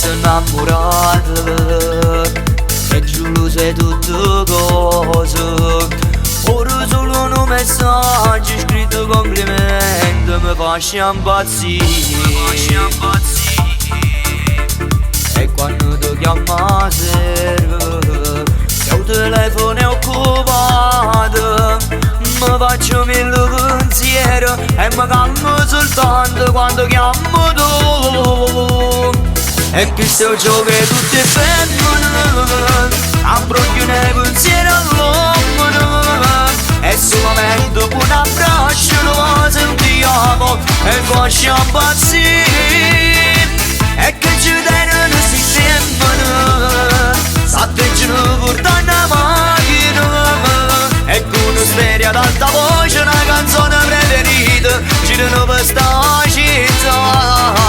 ragazza innamorata e giuro sei tutto cosa. Ora solo un messaggio scritto complimento mi faccia impazzire. E quando ti chiama serve, se il telefono è occupato, mi faccio mille pensieri e mi calmo soltanto quando chiamo tu. E questo gioco è tutte femmine, abbroglio nei pensieri all'uomo. E solamente dopo un abbraccio lo sentiamo e faccio impazzire. E che ci tengono si sembrano, s'atteggiano portando a macchina. E con una stereo ad alta voce una canzone preferita girano per sta città.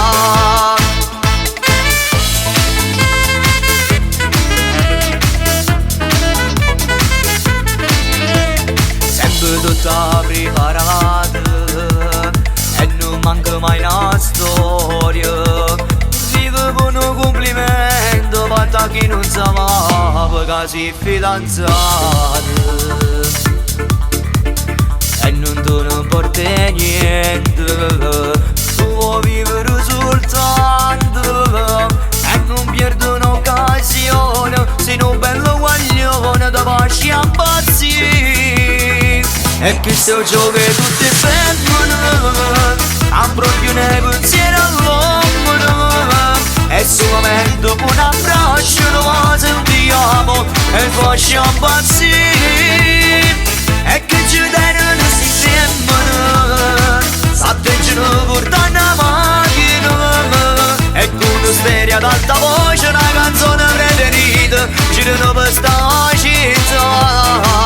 Sempre tutta preparata e non manca mai una storia. Vive con un complimento fatto a chi non sapeva che si fidanzata. E non te ne importa niente, tu vuoi vivere soltanto e non perdi un'occasione, sei un bello guaglione da facci impazzire. E questo gioco è tutte femmine, abbroglio nei pensieri all'uomo. E solamente dopo un abbraccio lo sentiamo e faccio impazzire. E che ci tengono si sembrano, s'atteggiano portando a macchina. E con una stereo ad alta voce una canzone preferita girano per sta città.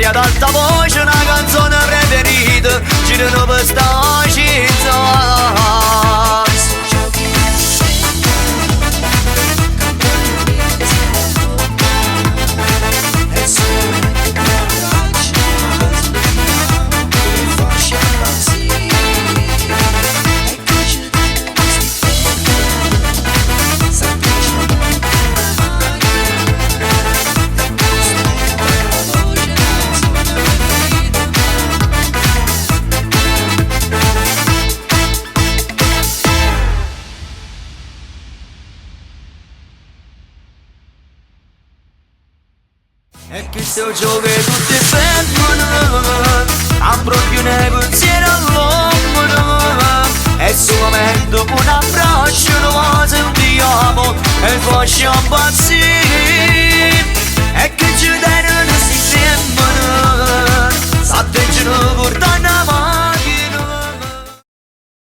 Ad alta voce una canzone preferita girano per sta città. E questo gioco è tutte femmine, abbroglio nei pensieri all'uomo. E solamente dopo un abbraccio lo sentiamo e faccio impazzire. E che ci